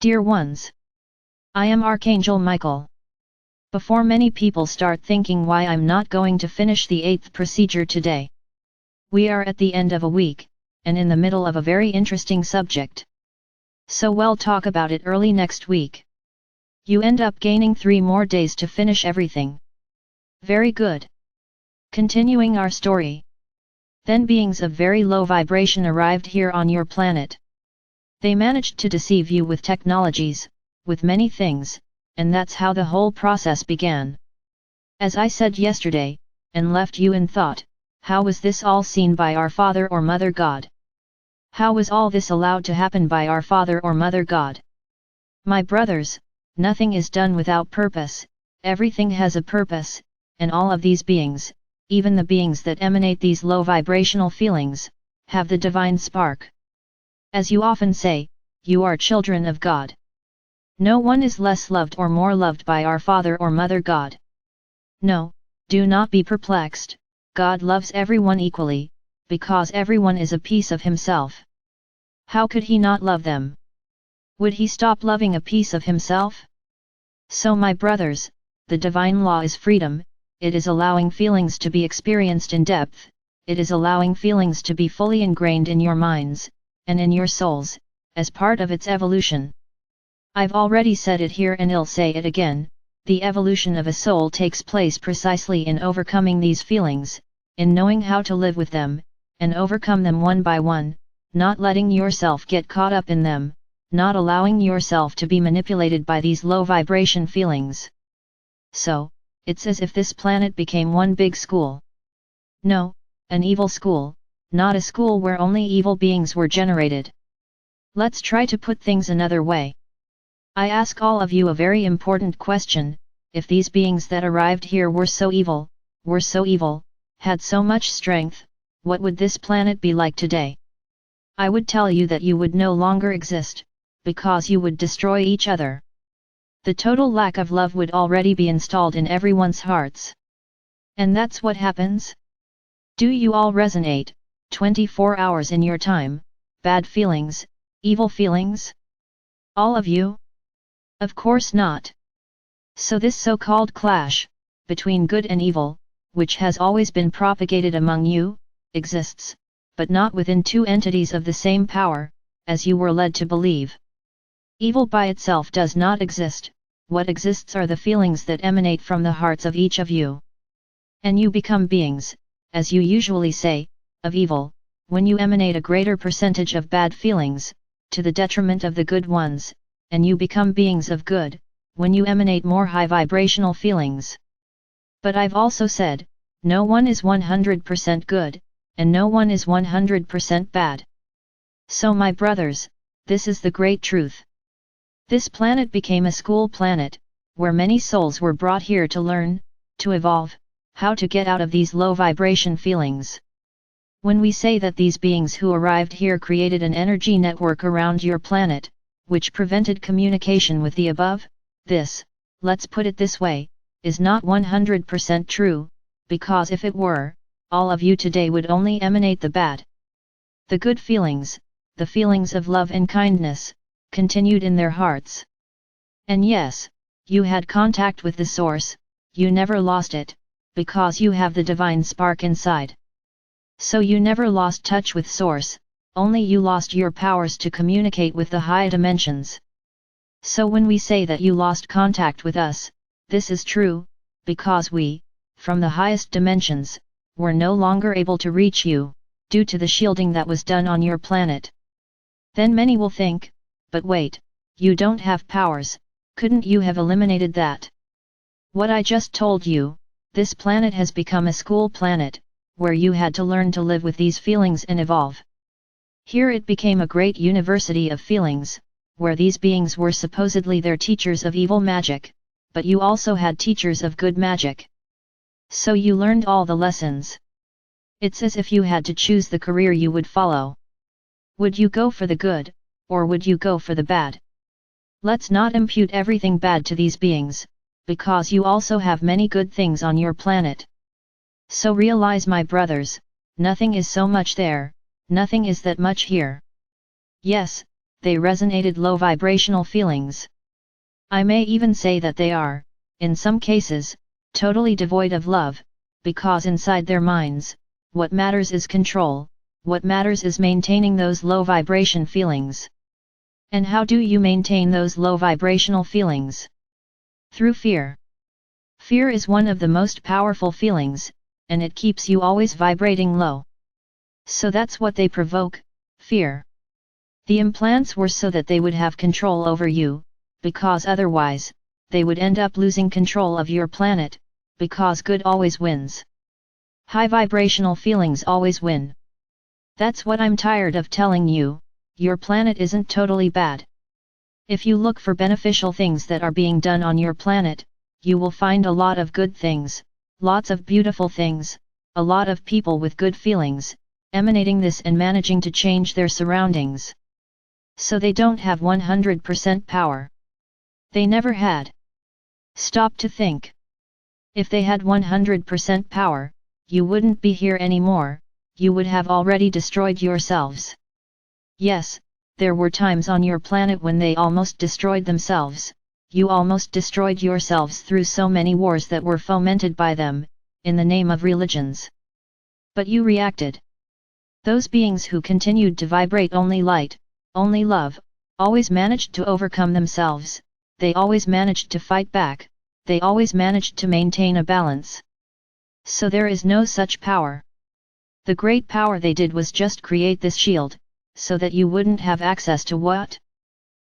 Dear ones, I am Archangel Michael. Before many people start thinking why I'm not going to finish the 8th procedure today. We are at the end of a week, and in the middle of a very interesting subject. So we'll talk about it early next week. You end up gaining 3 more days to finish everything. Very good. Continuing our story. Then beings of very low vibration arrived here on your planet. They managed to deceive you with technologies, with many things, and that's how the whole process began. As I said yesterday, and left you in thought, how was this all seen by our Father or Mother God? How was all this allowed to happen by our Father or Mother God? My brothers, nothing is done without purpose, everything has a purpose, and all of these beings, even the beings that emanate these low vibrational feelings, have the divine spark. As you often say, you are children of God. No one is less loved or more loved by our Father or Mother God. No, do not be perplexed, God loves everyone equally, because everyone is a piece of himself. How could he not love them? Would he stop loving a piece of himself? So my brothers, the divine law is freedom, it is allowing feelings to be experienced in depth, it is allowing feelings to be fully ingrained in your minds, and in your souls, as part of its evolution. I've already said it here and I'll say it again, the evolution of a soul takes place precisely in overcoming these feelings, in knowing how to live with them, and overcome them one by one, not letting yourself get caught up in them, not allowing yourself to be manipulated by these low vibration feelings. So, it's as if this planet became one big school. No, an evil school, not a school where only evil beings were generated. Let's try to put things another way. I ask all of you a very important question, if these beings that arrived here were so evil, had so much strength, what would this planet be like today? I would tell you that you would no longer exist, because you would destroy each other. The total lack of love would already be installed in everyone's hearts. And that's what happens? Do you all resonate, 24 hours in your time, bad feelings, evil feelings? All of you? Of course not. So this so-called clash, between good and evil, which has always been propagated among you, exists, but not within two entities of the same power, as you were led to believe. Evil by itself does not exist, what exists are the feelings that emanate from the hearts of each of you. And you become beings, as you usually say, of evil, when you emanate a greater percentage of bad feelings, to the detriment of the good ones, and you become beings of good, when you emanate more high vibrational feelings. But I've also said, no one is 100% good, and no one is 100% bad. So my brothers, this is the great truth. This planet became a school planet, where many souls were brought here to learn, to evolve, how to get out of these low vibration feelings. When we say that these beings who arrived here created an energy network around your planet, which prevented communication with the above, this, let's put it this way, is not 100% true, because if it were, all of you today would only emanate the bad. The good feelings, the feelings of love and kindness, continued in their hearts. And yes, you had contact with the source, you never lost it, because you have the divine spark inside. So you never lost touch with source, only you lost your powers to communicate with the high dimensions. So when we say that you lost contact with us, this is true, because we, from the highest dimensions, were no longer able to reach you, due to the shielding that was done on your planet. Then many will think, but wait, you don't have powers, couldn't you have eliminated that? What I just told you, this planet has become a school planet, where you had to learn to live with these feelings and evolve. Here it became a great university of feelings, where these beings were supposedly their teachers of evil magic, but you also had teachers of good magic. So you learned all the lessons. It's as if you had to choose the career you would follow. Would you go for the good, or would you go for the bad? Let's not impute everything bad to these beings, because you also have many good things on your planet. So realize, my brothers, nothing is so much there, nothing is that much here. Yes, they resonated low vibrational feelings. I may even say that they are, in some cases, totally devoid of love, because inside their minds, what matters is control, what matters is maintaining those low vibration feelings. And how do you maintain those low vibrational feelings? Through fear. Fear is one of the most powerful feelings, and it keeps you always vibrating low. So that's what they provoke, fear. The implants were so that they would have control over you, because otherwise, they would end up losing control of your planet, because good always wins. High vibrational feelings always win. That's what I'm tired of telling you, your planet isn't totally bad. If you look for beneficial things that are being done on your planet, you will find a lot of good things, lots of beautiful things, a lot of people with good feelings, emanating this and managing to change their surroundings. So they don't have 100% power. They never had. Stop to think. If they had 100% power, you wouldn't be here anymore, you would have already destroyed yourselves. Yes, there were times on your planet when they almost destroyed themselves, you almost destroyed yourselves through so many wars that were fomented by them, in the name of religions. But you reacted. Those beings who continued to vibrate only light, only love, always managed to overcome themselves, they always managed to fight back, they always managed to maintain a balance. So there is no such power. The great power they did was just create this shield, so that you wouldn't have access to what?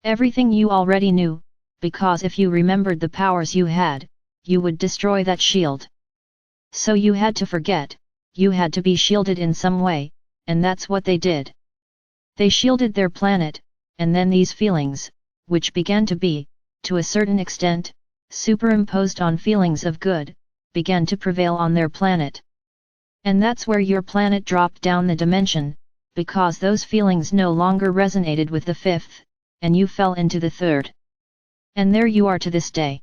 Everything you already knew, because if you remembered the powers you had, you would destroy that shield. So you had to forget, you had to be shielded in some way, and that's what they did. They shielded their planet, and then these feelings, which began to be, to a certain extent, superimposed on feelings of good, began to prevail on their planet. And that's where your planet dropped down the dimension, because those feelings no longer resonated with the fifth, and you fell into the third. And there you are to this day.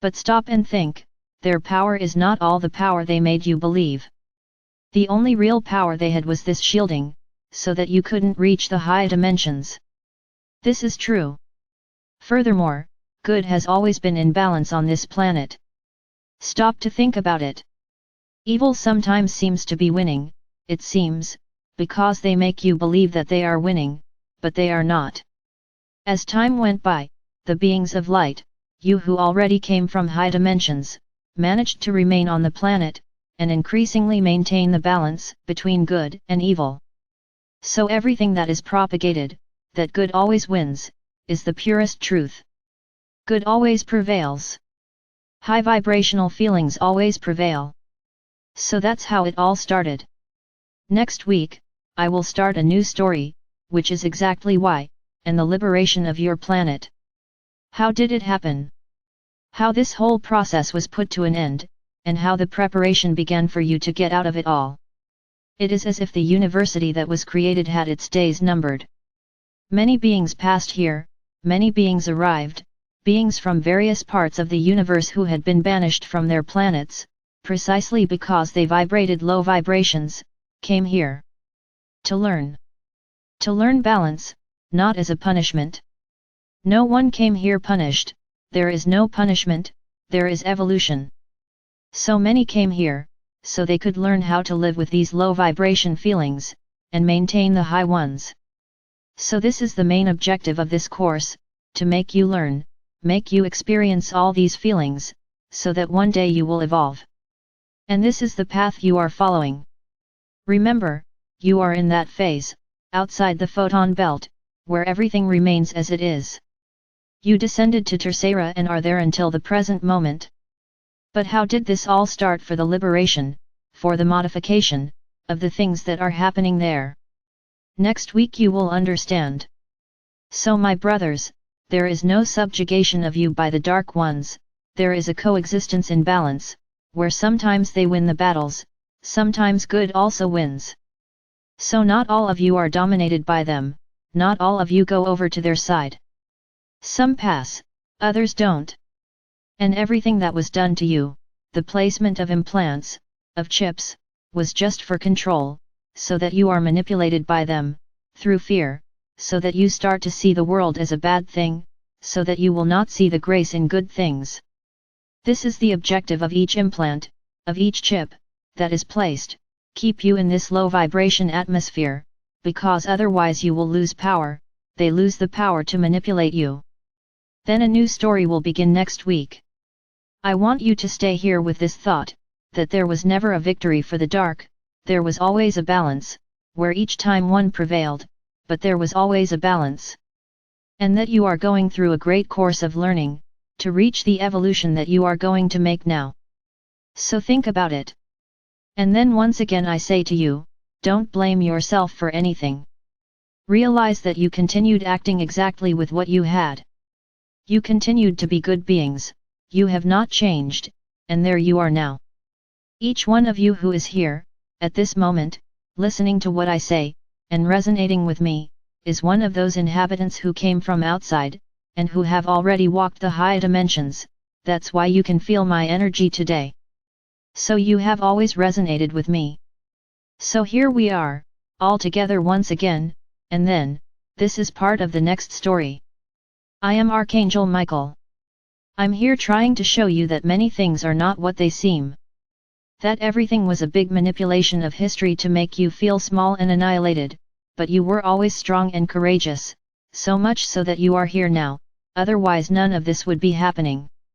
But stop and think, their power is not all the power they made you believe. The only real power they had was this shielding, so that you couldn't reach the high dimensions. This is true. Furthermore, good has always been in balance on this planet. Stop to think about it. Evil sometimes seems to be winning, it seems, because they make you believe that they are winning, but they are not. As time went by, the beings of light, you who already came from high dimensions, managed to remain on the planet, and increasingly maintain the balance between good and evil. So everything that is propagated, that good always wins, is the purest truth. Good always prevails. High vibrational feelings always prevail. So that's how it all started. Next week, I will start a new story, which is exactly why, and the liberation of your planet. How did it happen? How this whole process was put to an end, and how the preparation began for you to get out of it all. It is as if the university that was created had its days numbered. Many beings passed here, many beings arrived, beings from various parts of the universe who had been banished from their planets, precisely because they vibrated low vibrations, came here. To learn. To learn balance, not as a punishment. No one came here punished, there is no punishment, there is evolution. So many came here, so they could learn how to live with these low vibration feelings, and maintain the high ones. So this is the main objective of this course, to make you learn, make you experience all these feelings, so that one day you will evolve. And this is the path you are following. Remember, you are in that phase, outside the photon belt, where everything remains as it is. You descended to Tercera and are there until the present moment. But how did this all start for the liberation, for the modification, of the things that are happening there? Next week you will understand. So my brothers, there is no subjugation of you by the dark ones, there is a coexistence in balance, where sometimes they win the battles, sometimes good also wins. So not all of you are dominated by them, not all of you go over to their side. Some pass, others don't. And everything that was done to you, the placement of implants, of chips, was just for control, so that you are manipulated by them, through fear, so that you start to see the world as a bad thing, so that you will not see the grace in good things. This is the objective of each implant, of each chip, that is placed, keep you in this low vibration atmosphere, because otherwise you will lose power, they lose the power to manipulate you. Then a new story will begin next week. I want you to stay here with this thought, that there was never a victory for the dark, there was always a balance, where each time one prevailed, but there was always a balance. And that you are going through a great course of learning, to reach the evolution that you are going to make now. So think about it. And then once again I say to you, don't blame yourself for anything. Realize that you continued acting exactly with what you had. You continued to be good beings, you have not changed, and there you are now. Each one of you who is here, at this moment, listening to what I say, and resonating with me, is one of those inhabitants who came from outside, and who have already walked the high dimensions, that's why you can feel my energy today. So you have always resonated with me. So here we are, all together once again, and then, this is part of the next story. I am Archangel Michael. I'm here trying to show you that many things are not what they seem. That everything was a big manipulation of history to make you feel small and annihilated, but you were always strong and courageous, so much so that you are here now, otherwise none of this would be happening.